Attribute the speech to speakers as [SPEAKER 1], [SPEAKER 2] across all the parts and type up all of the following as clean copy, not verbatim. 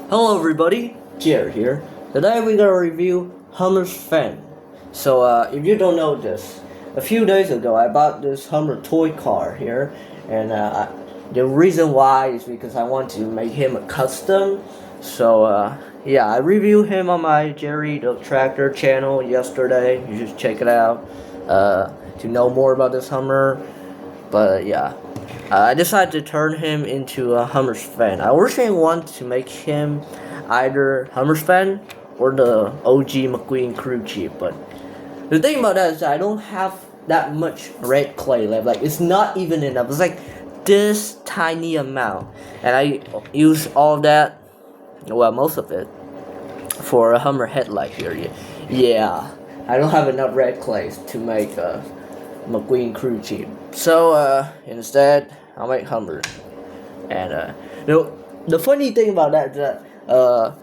[SPEAKER 1] Hello everybody, Jared here. Today we're gonna review Hummer Sven. So if you don't know this, a few days ago I bought this Hummer toy car here, and the reason why is because I want to make him a custom. So yeah, I reviewed him on my Jerry the Tractor channel yesterday. You should check it out to know more about this Hummer. But yeah, I decided to turn him into a Hummer Sven. I originally wanted to make him either Hummer Sven or the OG McQueen crew chief, but the thing about that is I don't have that much red clay left. Like, it's not even enough. It's like this tiny amount, and I use all of that, well, most of it, for a Hummer headlight here. Yeah, I don't have enough red clays to make a McQueen crew chief. So instead, I'll make Hummer. And the funny thing about that is that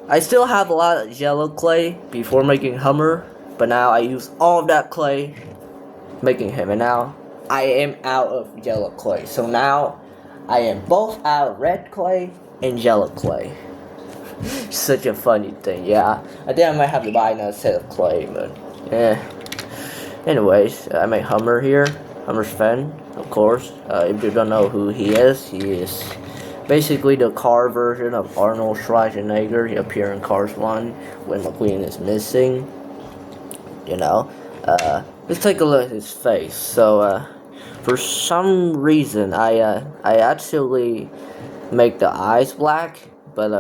[SPEAKER 1] I still have a lot of yellow clay before making Hummer, but now I use all of that clay making him, and now I am out of yellow clay. So now I am both out of red clay and yellow clay. Such a funny thing. Yeah, I think I might have to buy another set of clay, but yeah. Anyways, I made Hummer here. Hummer Sven, of course. If you don't know who he is basically the car version of Arnold Schwarzenegger. He appeared in Cars 1 when McQueen is missing. You know. Let's take a look at his face. So, for some reason, I actually make the eyes black, but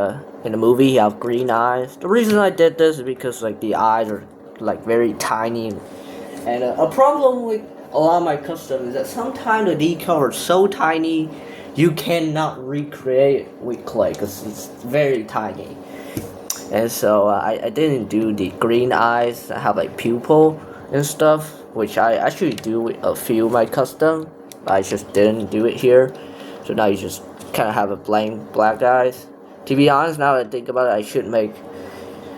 [SPEAKER 1] in the movie he have green eyes. The reason I did this is because like the eyes are like very tiny. And a problem with a lot of my customs is that sometimes the decal are so tiny you cannot recreate it with clay because it's very tiny. And so I didn't do the green eyes. I have like pupil and stuff, which I actually do with a few of my custom. I just didn't do it here. So now you just kind of have a blank black eyes. To be honest, now that I think about it, I should make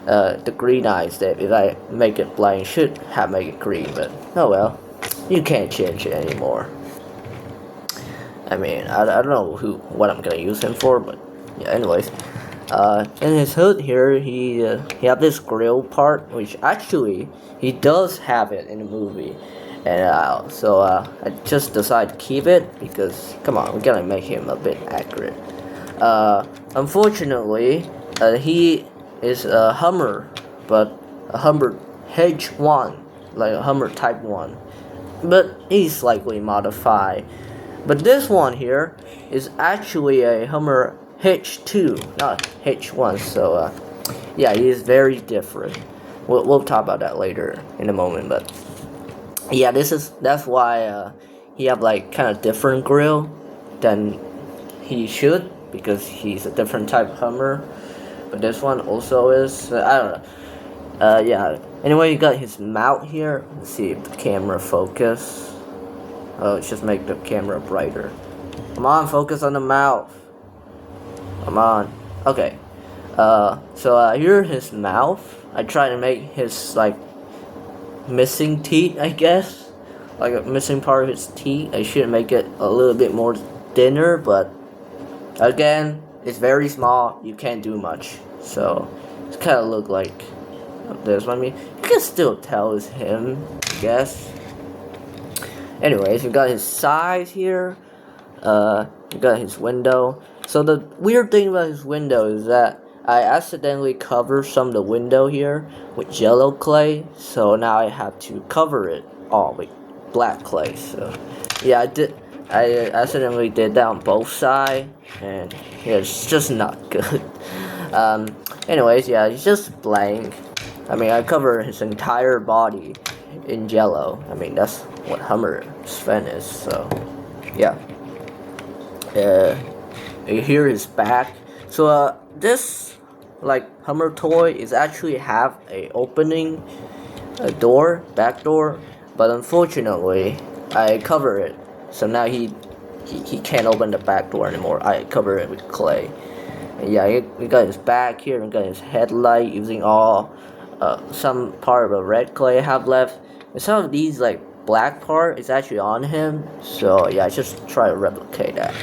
[SPEAKER 1] the green eyes. That if I make it black, should have make it green, but oh well, you can't change it anymore. I mean, I don't know what I'm gonna use him for, but yeah. Anyways, in his hood here, he have this grill part, which actually he does have it in the movie, and so I just decided to keep it because come on, we gotta make him a bit accurate. Unfortunately, he is a Hummer, but a Hummer H1, like a Hummer Type 1. But he's slightly modified. But this one here is actually a Hummer H2, not H1. So, yeah, he is very different. We'll talk about that later in a moment. But yeah, that's why he have like kind of different grill than he should, because he's a different type of Hummer. But this one also is, I don't know. Yeah. Anyway, you got his mouth here. Let's see if the camera focus. Oh, let's just make the camera brighter. Come on, focus on the mouth. Come on. Okay. So here's his mouth. I try to make his like missing teeth, I guess, like a missing part of his teeth. I should make it a little bit more thinner, but again, it's very small. You can't do much. So it's kind of look like this. I mean, you can still tell it's him, I guess. Anyways, we got his size here. We got his window. So the weird thing about his window is that I accidentally covered some of the window here with yellow clay. So now I have to cover it all with black clay. So yeah, I accidentally did that on both sides, and yeah, it's just not good. Anyways, yeah, it's just blank. I mean, I cover his entire body in yellow. I mean, that's what Hummer Sven is. So yeah. Here is back. So this like Hummer toy is actually have a opening, a door, back door, but unfortunately I cover it. So now he can't open the back door anymore. I cover it with clay. And yeah, we got his back here, we got his headlight using all some part of the red clay I have left. And some of these like black part is actually on him. So yeah, I just try to replicate that.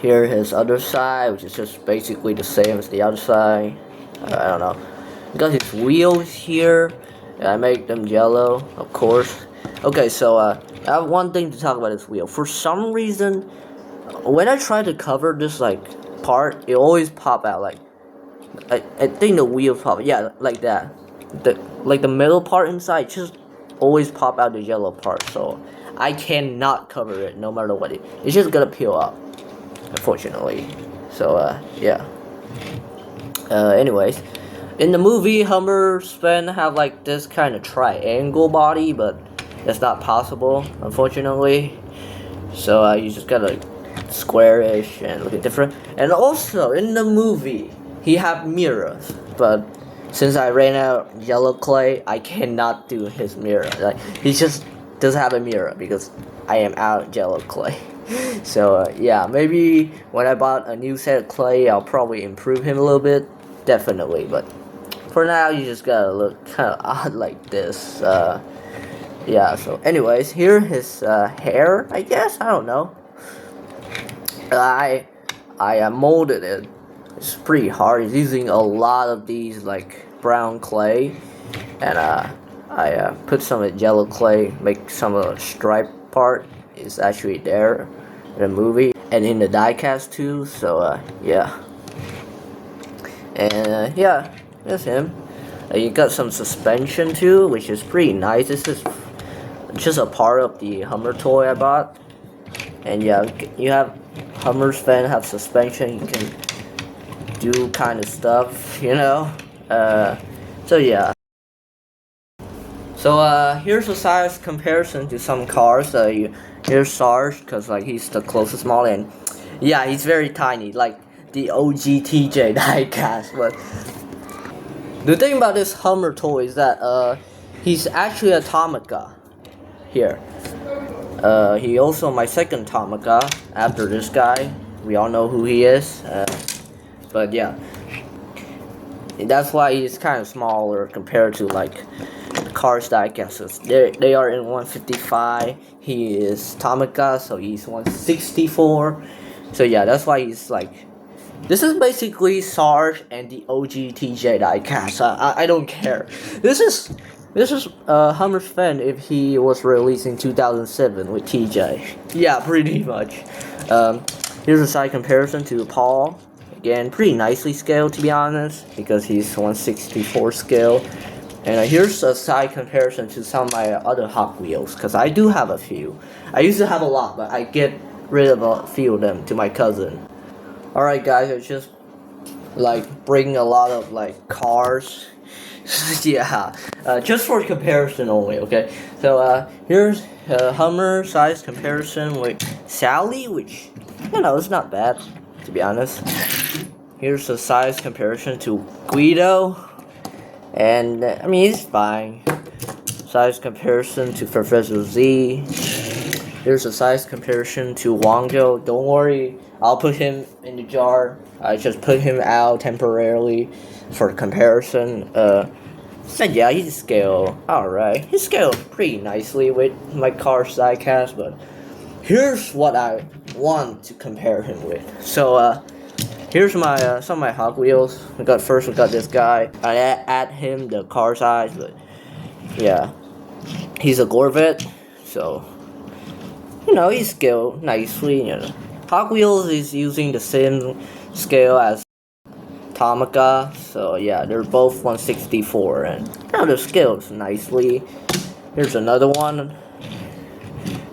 [SPEAKER 1] Here his other side, which is just basically the same as the other side. I don't know. Got his wheels here. I make them yellow, of course. Okay, so I have one thing to talk about this wheel. For some reason, when I try to cover this like part, it always pop out. Like I think the wheel pop. Yeah, like that. The middle part inside just always pop out the yellow part. So I cannot cover it no matter what. It's just gonna peel up, unfortunately. So yeah. Anyways. In the movie, Hummer Sven have like this kind of triangle body, but that's not possible, unfortunately. So you just gotta squarish and look different. And also in the movie, he have mirrors, but since I ran out of yellow clay, I cannot do his mirror. Like he just doesn't have a mirror because I am out of yellow clay. So yeah, maybe when I bought a new set of clay, I'll probably improve him a little bit, definitely, but. For now, you just gotta look kind of odd like this. Yeah, so anyways, here his hair, I guess. I don't know. I molded it. It's pretty hard. It's using a lot of these like brown clay, and I put some yellow clay, make some of the stripe part is actually there in the movie and in the diecast too. So yeah, and yeah. That's him. You got some suspension too, which is pretty nice. This is just a part of the Hummer toy I bought. And yeah, you have Hummer Sven have suspension. You can do kind of stuff, you know. So yeah. So here's a size comparison to some cars. Here's Sarge, cause like he's the closest model, and yeah, he's very tiny, like the OG TJ diecast, but. The thing about this Hummer toy is that he's actually a Tomica here. He also my second Tomica after this guy. We all know who he is. But yeah, that's why he's kind of smaller compared to like the cars diecast. They are in 155. He is Tomica, so he's 164. So yeah, that's why he's like. This is basically Sarge and the OG TJ diecast. I don't care. This is Hummer Sven if he was released in 2007 with TJ. Yeah, pretty much. Here's a side comparison to Paul. Again, pretty nicely scaled to be honest, because he's 164 scale. And here's a side comparison to some of my other Hot Wheels, because I do have a few. I used to have a lot, but I get rid of a few of them to my cousin. Alright guys, I just like bring a lot of like cars. Yeah, just for comparison only, okay? So here's a Hummer size comparison with Sally, which, you know, it's not bad, to be honest. Here's a size comparison to Guido, and I mean, he's fine. Size comparison to Professor Z. Here's a size comparison to Wango. Don't worry, I'll put him in the jar. I just put him out temporarily for comparison. So yeah, he's scaled alright. He's scaled pretty nicely with my car diecast, but here's what I want to compare him with. So here's my some of my Hot Wheels. We got this guy. I add him the car size, but yeah, he's a Corvette, so you know he's scaled nicely. You know, Hot Wheels is using the same scale as Tomica, so yeah, they're both 164, and you know, they're scaled nicely. Here's another one.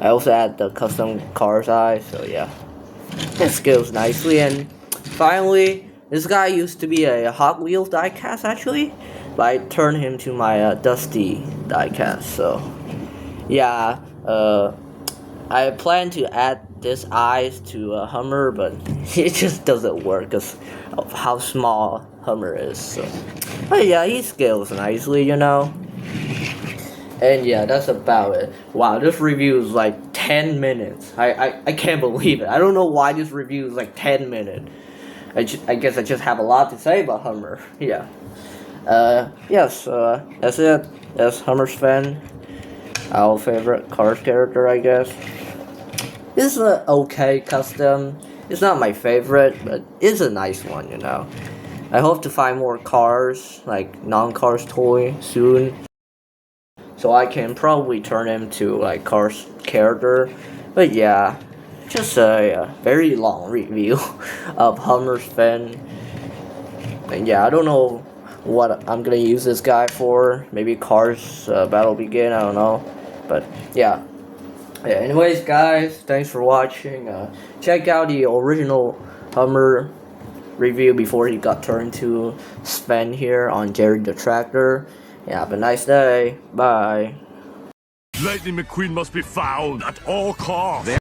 [SPEAKER 1] I also add the custom car size, so yeah, it scales nicely. And finally, this guy used to be a Hot Wheels diecast actually, but I turned him to my Dusty diecast. So yeah, I plan to add this eyes to Hummer, but it just doesn't work because of how small Hummer is. So, but yeah, he scales nicely, you know. And yeah, that's about it. Wow, this review is like 10 minutes. I can't believe it. I don't know why this review is like 10 minutes. I guess I just have a lot to say about Hummer. Yeah. Yes, that's it. That's Hummer Sven. Our favorite Cars character, I guess. This is an okay custom. It's not my favorite, but it's a nice one, you know. I hope to find more cars, like non-cars toy soon, so I can probably turn him to like cars character. But yeah, just a very long review of Hummer Sven. And yeah, I don't know what I'm gonna use this guy for. Maybe Cars Battle Begin, I don't know. But yeah. Anyways, guys, thanks for watching. Check out the original Hummer review before he got turned to Sven here on Jerry the Tractor. Yeah, have a nice day. Bye.
[SPEAKER 2] Lightning McQueen must be found at all costs.